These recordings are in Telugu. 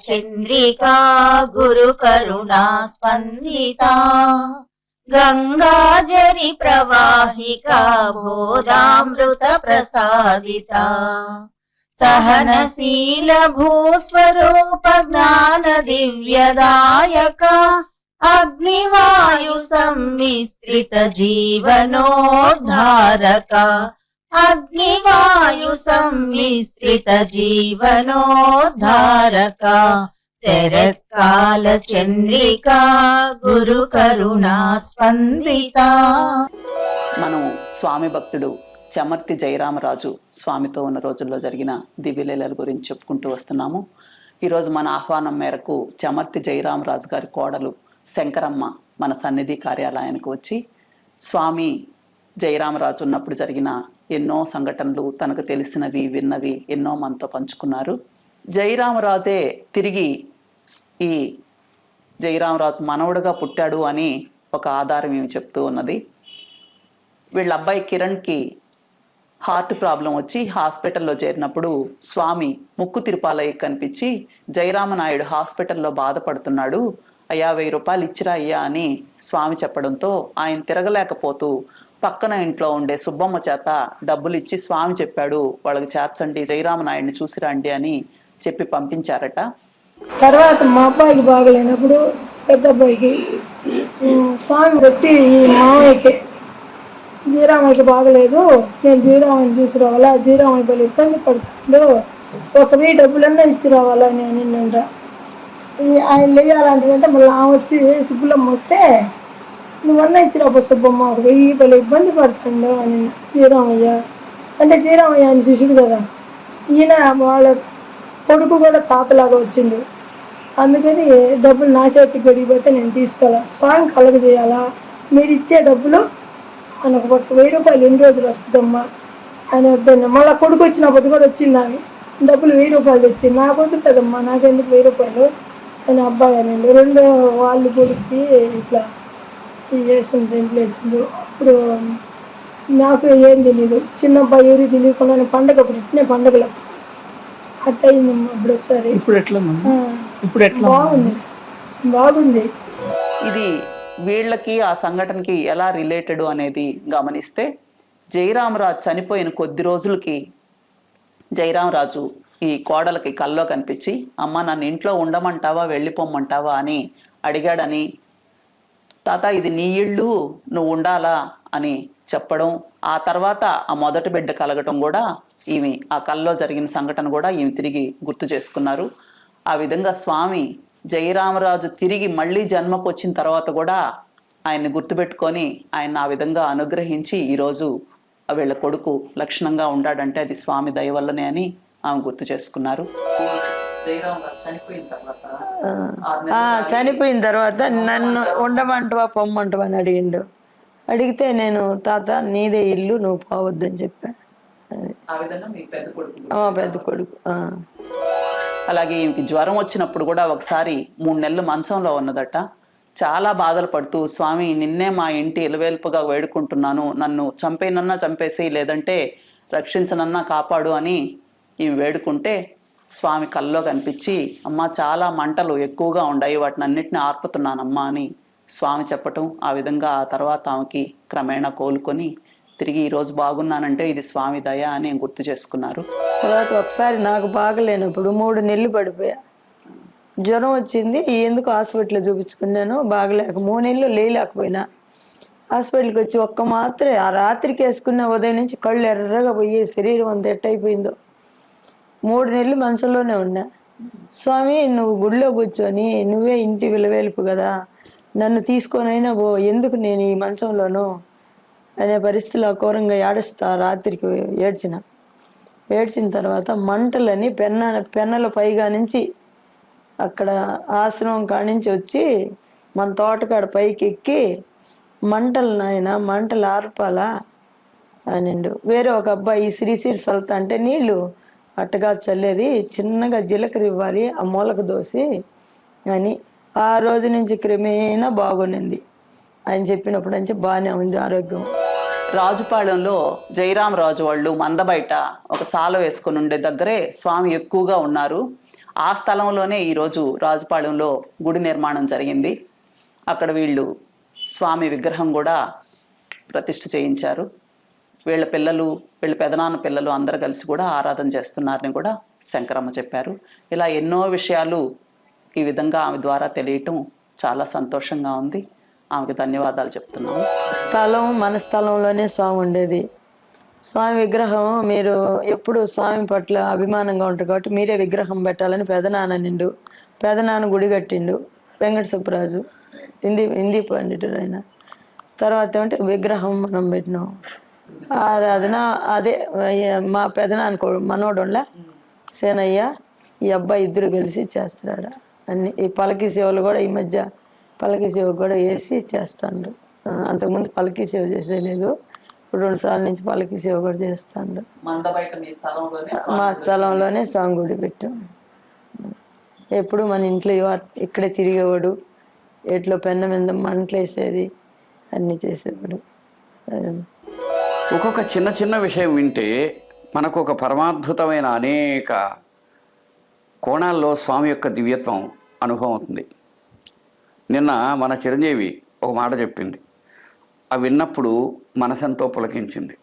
చంద్రికా గురు కరుణా స్పందితా గంగాజరి ప్రవాహికా బోధామృత ప్రసాదితా సహనశీల భూస్వరూప జ్ఞాన దివ్యదాయక అగ్నివాయు సమ్మిశ్రిత జీవనోద్ధారక అగ్నివాయు సమ్మిశ్రిత జీవనోద్ధారక శరత్కాల చంద్రికా గురు కరుణా స్పందితా. మనం స్వామి భక్తుడు చమర్తి జయరామరాజు స్వామితో ఉన్న రోజుల్లో జరిగిన దివ్యలీలల గురించి చెప్పుకుంటూ వస్తున్నాము. ఈరోజు మన ఆహ్వానం మేరకు చమర్తి జయరామరాజు గారి కోడలు శంకరమ్మ మన సన్నిధి కార్యాలయానికి వచ్చి స్వామి జయరామరాజు ఉన్నప్పుడు జరిగిన ఎన్నో సంఘటనలు, తనకు తెలిసినవి విన్నవి ఎన్నో మనతో పంచుకున్నారు. జయరామరాజే తిరిగి ఈ జయరామరాజు మనవడుగా పుట్టాడు అని ఒక ఆధారం ఏమి చెప్తూ ఉన్నది. వీళ్ళ అబ్బాయి కిరణ్కి హార్ట్ ప్రాబ్లం వచ్చి హాస్పిటల్లో చేరినప్పుడు స్వామి ముక్కు తిరుపాలయ్య కనిపించి, జయరామనాయుడు హాస్పిటల్లో బాధపడుతున్నాడు, అయ్యా 1000 రూపాయలు ఇచ్చిరా అయ్యా అని స్వామి చెప్పడంతో ఆయన తిరగలేకపోతూ పక్కన ఇంట్లో ఉండే సుబ్బమ్మ చేత డబ్బులు ఇచ్చి స్వామి చెప్పాడు వాళ్ళకి చేర్చండి, జయరామనాయుడిని చూసిరండి అని చెప్పి పంపించారట. తర్వాత మా అబ్బాయికి బాగలేనప్పుడు పెద్ద అబ్బాయికి స్వామి వచ్చి ఈ మామయ్యకి జీరామయ్యకి బాగలేదు, నేను జీరామయ్యని చూసి రావాలా, జీరామయ్య పలు ఇబ్బంది పడుతుందో 1000 డబ్బులన్నా ఇచ్చి రావాలా అని అనిందంట. ఆయన లేయాలంటే మళ్ళీ ఆమె వచ్చి సుబ్బులమ్మ వస్తే నువ్వన్నా ఇచ్చిరాపో సుబ్బమ్మ 1000 పలు ఇబ్బంది పడుతుందో అని జీరామయ్య అంటే జీరామయ్య అని శిష్యుడు కదా, ఈయన వాళ్ళ కొడుకు కూడా తాతలాగా వచ్చిండు. అందుకని డబ్బులు నా చేతికి గడిగిపోతే నేను తీసుకోవాలా, స్వామి కలగ చేయాలా, మీరు ఇచ్చే డబ్బులు ఆయనకు 1000 రూపాయలు ఎన్ని రోజులు వస్తుందమ్మా ఆయన వద్దన్న. మళ్ళీ కొడుకు వచ్చినప్పుడు కూడా వచ్చింది ఆమె డబ్బులు 1000 రూపాయలు తెచ్చి నాకు వద్దుతుందమ్మా, నాకెందుకు 1000 రూపాయలు అని అబ్బాయి అనండి. రెండో వాళ్ళు కొడుక్కి ఇట్లా చేసింది ఇంప్లేసింది. అప్పుడు నాకు ఏం తెలియదు, చిన్న అబ్బాయి ఎవరికి తెలియకుండా పండగ అప్పుడు ఇట్నే పండగలు అట్ట అయిందమ్మా. అప్పుడు ఒకసారి బాగుంది. ఇది వీళ్ళకి ఆ సంఘటనకి ఎలా రిలేటెడ్ అనేది గమనిస్తే, జయరామరాజు చనిపోయిన కొద్ది రోజులకి జయరామరాజు ఈ కోడలకి కల్లో కనిపించి, అమ్మ నన్ను ఇంట్లో ఉండమంటావా వెళ్ళిపోమ్మంటావా అని అడిగాడని, తాత ఇది నీ ఇళ్ళు నువ్వు ఉండాలా అని చెప్పడం, ఆ తర్వాత ఆ మొదటి బిడ్డ కలగటం కూడా ఈమె ఆ కల్లో జరిగిన సంఘటన కూడా ఈమె తిరిగి గుర్తు చేసుకున్నారు. ఆ విధంగా స్వామి జయరామరాజు తిరిగి మళ్ళీ జన్మకు వచ్చిన తర్వాత కూడా ఆయన్ని గుర్తుపెట్టుకొని ఆయన ఆ విధంగా అనుగ్రహించి ఈరోజు వీళ్ళ కొడుకు లక్షణంగా ఉంటాడంటే అది స్వామి దయ వల్లనే అని ఆమె గుర్తు చేసుకున్నారు. చనిపోయిన తర్వాత నన్ను ఉండమంటవా పొమ్మంటవా అని అడిగిండు. అడిగితే నేను తాత నీదే ఇల్లు నువ్వు పోవద్దని చెప్పా. పెద్ద కొడుకు. అలాగే ఈమెకి జ్వరం వచ్చినప్పుడు కూడా ఒకసారి 3 నెలలు మంచంలో ఉన్నదట. చాలా బాధలు పడుతూ స్వామి నిన్నే మా ఇంటి ఇలవేల్పుగా వేడుకుంటున్నాను, నన్ను చంపేనన్నా చంపేసి లేదంటే రక్షించనన్నా కాపాడు అని ఈమె వేడుకుంటే స్వామి కల్లో కనిపించి, అమ్మ చాలా మంటలు ఎక్కువగా ఉన్నాయి, వాటిని అన్నిటిని ఆర్పుతున్నానమ్మా అని స్వామి చెప్పటం, ఆ విధంగా ఆ తర్వాత ఆమెకి క్రమేణా కోలుకొని తిరిగి ఈరోజు బాగున్నానంటే ఇది స్వామి దయ అని గుర్తు చేసుకున్నారు. తర్వాత ఒకసారి నాకు బాగలేనప్పుడు 3 నెలలు పడిపోయా, జ్వరం వచ్చింది. ఎందుకు హాస్పిటల్లో చూపించుకున్నాను, బాగలేక 3 నెలలు లేలేకపోయినా. హాస్పిటల్కి వచ్చి ఒక్క మాత్రే ఆ రాత్రికి వేసుకున్న ఉదయం నుంచి కళ్ళు ఎర్రగా పోయి శరీరం అంత ఎట్టయిపోయిందో. 3 నెలలు మనసులోనే ఉన్నా. స్వామి నువ్వు గుడిలో కూర్చొని నువ్వే ఇంటి విలువేలుపు కదా, నన్ను తీసుకొనైనా పో, ఎందుకు నేను ఈ మంచంలోనూ అనే పరిస్థితిలో ఘోరంగా ఏడుస్తా. రాత్రికి ఏడ్చిన తర్వాత మంటలని పెన్నల పైగా నుంచి అక్కడ ఆశ్రమం కానించి వచ్చి మన తోటకాడ పైకి ఎక్కి మంటలు నాయన మంటలు ఆర్పాలా అనిండు. వేరే ఒక అబ్బాయి శ్రీశీర్ సల్తా అంటే నీళ్ళు అట్టగా చల్లేది, చిన్నగా జీలకర్ర ఇవ్వాలి ఆ మూలకు దోసి అని. ఆ రోజు నుంచి క్రమేణా బాగునింది. ఆయన చెప్పినప్పుడు నుంచి బాగానే ఉంది ఆరోగ్యం. రాజుపాలెంలో జయరామరాజు వాళ్ళు మంద బయట ఒక సాల వేసుకుని ఉండే దగ్గరే స్వామి ఎక్కువగా ఉన్నారు. ఆ స్థలంలోనే ఈరోజు రాజుపాళెంలో గుడి నిర్మాణం జరిగింది. అక్కడ వీళ్ళు స్వామి విగ్రహం కూడా ప్రతిష్ఠ చేయించారు. వీళ్ళ పిల్లలు, వీళ్ళ పెదనాన్న పిల్లలు అందరూ కలిసి కూడా ఆరాధన చేస్తున్నారని కూడా శంకరమ్మ చెప్పారు. ఇలా ఎన్నో విషయాలు ఈ విధంగా ఆమె ద్వారా తెలియటం చాలా సంతోషంగా ఉంది. ఆమెకు ధన్యవాదాలు చెప్తున్నాము. స్థలం మన స్థలంలోనే స్వామి ఉండేది. స్వామి విగ్రహం మీరు ఎప్పుడు స్వామి పట్ల అభిమానంగా ఉంటారు కాబట్టి మీరే విగ్రహం పెట్టాలని పెదనాన్న నిండు. పెదనాన్న గుడి కట్టిండు. వెంకట సుబ్బరాజు హిందీ పండితుడు ఆయన. తర్వాత ఏమంటే విగ్రహం మనం పెట్టినాం. ఆరాధన అదే మా పెదనాన్న మనోడులా సేనయ్య ఈ అబ్బాయి ఇద్దరు కలిసి చేస్తున్నాడు అన్ని. ఈ పలకి సేవలు కూడా ఈ మధ్య పలకి సేవ కూడా వేసి చేస్తాడు. అంతకుముందు పలకి సేవ చేసేలేదు. ఇప్పుడు 2 సార్లు నుంచి పలకి సేవ కూడా చేస్తాడు. మా స్థలంలోనే స్వామి గుడి పెట్టాం. ఎప్పుడు మన ఇంట్లో ఇక్కడే తిరిగేవాడు. ఎట్లో పెన్న మీద మంటలు వేసేది, అన్నీ చేసేవాడు. ఒక్కొక్క చిన్న చిన్న విషయం వింటే మనకు ఒక పరమాద్భుతమైన అనేక కోణాల్లో స్వామి యొక్క దివ్యత్వం అనుభవం అవుతుంది. నిన్న మన చిరంజీవి ఒక మాట చెప్పింది, అవి విన్నప్పుడు మనసెంతో పులకించింది.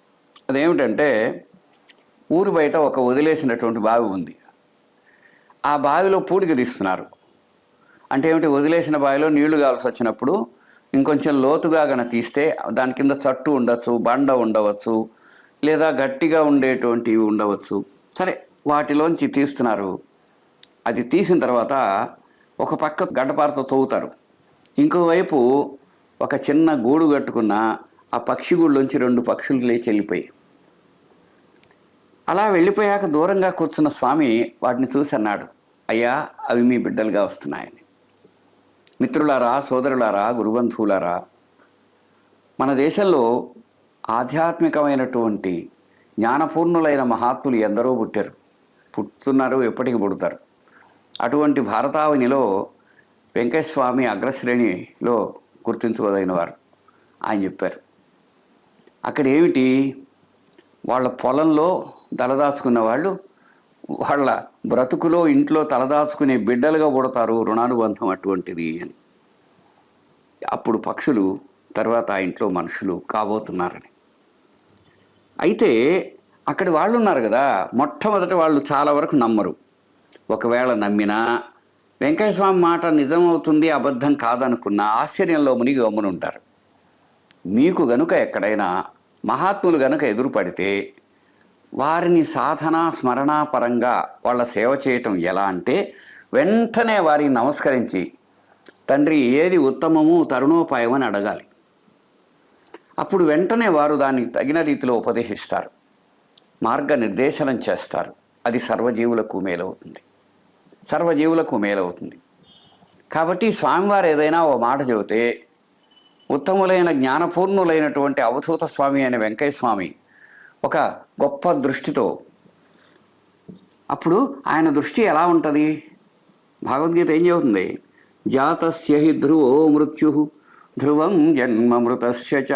అదేమిటంటే, ఊరి బయట ఒక వదిలేసినటువంటి బావి ఉంది. ఆ బావిలో పూడిక తీస్తున్నారు. అంటే ఏమిటి, వదిలేసిన బావిలో నీళ్లు కావాల్సి వచ్చినప్పుడు ఇంకొంచెం లోతుగా గన తీస్తే దాని కింద చట్టు ఉండవచ్చు, బండ ఉండవచ్చు, లేదా గట్టిగా ఉండేటువంటివి ఉండవచ్చు. సరే, వాటిలోంచి తీస్తున్నారు. అది తీసిన తర్వాత ఒక పక్క గడ్డపారతో తవ్వుతారు. ఇంకోవైపు ఒక చిన్న గూడు కట్టుకున్న ఆ పక్షి గూడులోంచి 2 పక్షులు లేచి వెళ్ళిపోయి, అలా వెళ్ళిపోయాక దూరంగా కూర్చున్న స్వామి వాటిని చూసి అన్నాడు, అయ్యా అవి మీ బిడ్డలుగా వస్తున్నాయని. మిత్రులారా, సోదరులారా, గురుబంధువులారా, మన దేశంలో ఆధ్యాత్మికమైనటువంటి జ్ఞానపూర్ణులైన మహాత్ములు ఎందరో పుట్టుతున్నారు, ఎప్పటికీ పుడతారు. అటువంటి భారతావనిలో వెంకటస్వామి అగ్రశ్రేణిలో గుర్తించుకోదగిన వారు. ఆయన చెప్పారు, అక్కడ ఏమిటి, వాళ్ళ పొలంలో తలదాచుకున్న వాళ్ళు వాళ్ళ బ్రతుకులో ఇంట్లో తలదాచుకునే బిడ్డలుగా పుడతారు, రుణానుబంధం అటువంటిది అని. అప్పుడు పక్షులు, తర్వాత ఆ ఇంట్లో మనుషులు కాబోతున్నారని. అయితే అక్కడి వాళ్ళు ఉన్నారు కదా, మొట్టమొదట వాళ్ళు చాలా వరకు నమ్మరు. ఒకవేళ నమ్మినా వెంకటస్వామి మాట నిజమవుతుంది, అబద్ధం కాదనుకున్న ఆశ్చర్యంలో మునిగి గమ్మునుంటారు. మీకు గనుక ఎక్కడైనా మహాత్ములు గనుక ఎదురుపడితే వారిని సాధన స్మరణ పరంగా వాళ్ళ సేవ చేయటం ఎలా అంటే, వెంటనే వారికి నమస్కరించి తండ్రి ఏది ఉత్తమము తరుణోపాయమని అడగాలి. అప్పుడు వెంటనే వారు దానికి తగిన రీతిలో ఉపదేశిస్తారు, మార్గనిర్దేశనం చేస్తారు. అది సర్వజీవులకు మేలవుతుంది, సర్వజీవులకు మేలవుతుంది. కాబట్టి స్వామివారు ఏదైనా ఓ మాట చెబితే ఉత్తములైన జ్ఞానపూర్ణులైనటువంటి అవధూత స్వామి అనే వెంకయ్య స్వామి ఒక గొప్ప దృష్టితో, అప్పుడు ఆయన దృష్టి ఎలా ఉంటుంది? భగవద్గీత ఏం చెబుతుంది? జాతస్య హి ధ్రువో మృత్యు ధ్రువం జన్మ మృతస్య చ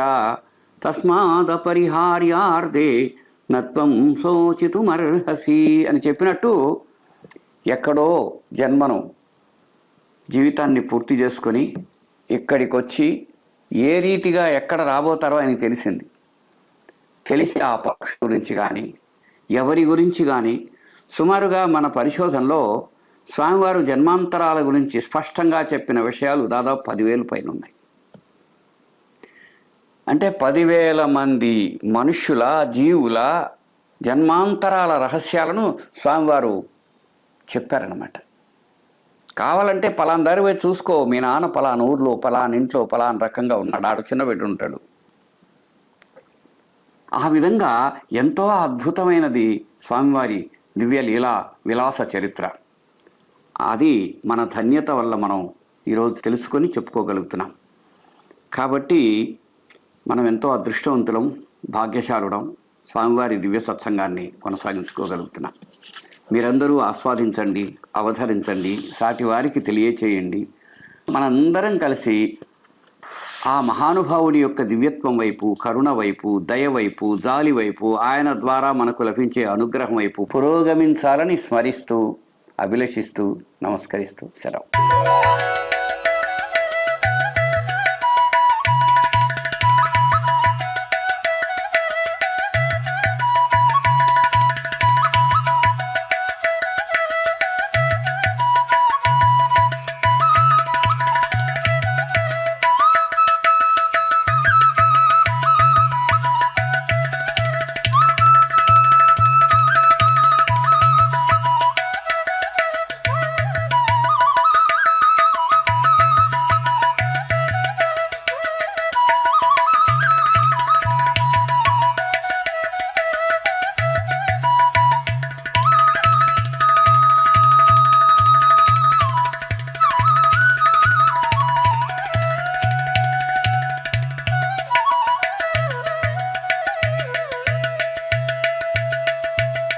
తస్మాదపరిహార్యార్థే నత్వం శోచితుమర్హసి అని చెప్పినట్టు, ఎక్కడో జన్మను జీవితాన్ని పూర్తి చేసుకొని ఇక్కడికి వచ్చి ఏ రీతిగా ఎక్కడ రాబోతారో ఆయనకి తెలిసింది. తెలిసి ఆ పక్షి గురించి కానీ ఎవరి గురించి కానీ సుమారుగా మన పరిశోధనలో స్వామివారు జన్మాంతరాల గురించి స్పష్టంగా చెప్పిన విషయాలు దాదాపు 10,000 పైన ఉన్నాయి. అంటే 10,000 మంది మనుష్యుల, జీవుల జన్మాంతరాల రహస్యాలను స్వామివారు చెప్పారనమాట. కావాలంటే పలానా దారి పోయి చూసుకో, మీ నాన్న పలానా ఊర్లో పలానా ఇంట్లో పలానా రకంగా ఉన్నాడు, ఆడు చిన్న బిడ్డ ఉంటాడు. ఆ విధంగా ఎంతో అద్భుతమైనది స్వామివారి దివ్య లీలా విలాస చరిత్ర. అది మన ధన్యత వల్ల మనం ఈరోజు తెలుసుకొని చెప్పుకోగలుగుతున్నాం. కాబట్టి మనం ఎంతో అదృష్టవంతులం, భాగ్యశాలుడం, స్వామివారి దివ్య సత్సంగాన్ని కొనసాగించుకోగలుగుతున్నాం. మీరందరూ ఆస్వాదించండి, అవతరించండి, సాటి వారికి తెలియచేయండి. మనందరం కలిసి ఆ మహానుభావుడి యొక్క దివ్యత్వం వైపు, కరుణ వైపు, దయ వైపు, జాలి వైపు, ఆయన ద్వారా మనకు లభించే అనుగ్రహం వైపు పురోగమించాలని స్మరిస్తూ అభిలషిస్తూ నమస్కరిస్తూ సెలవు.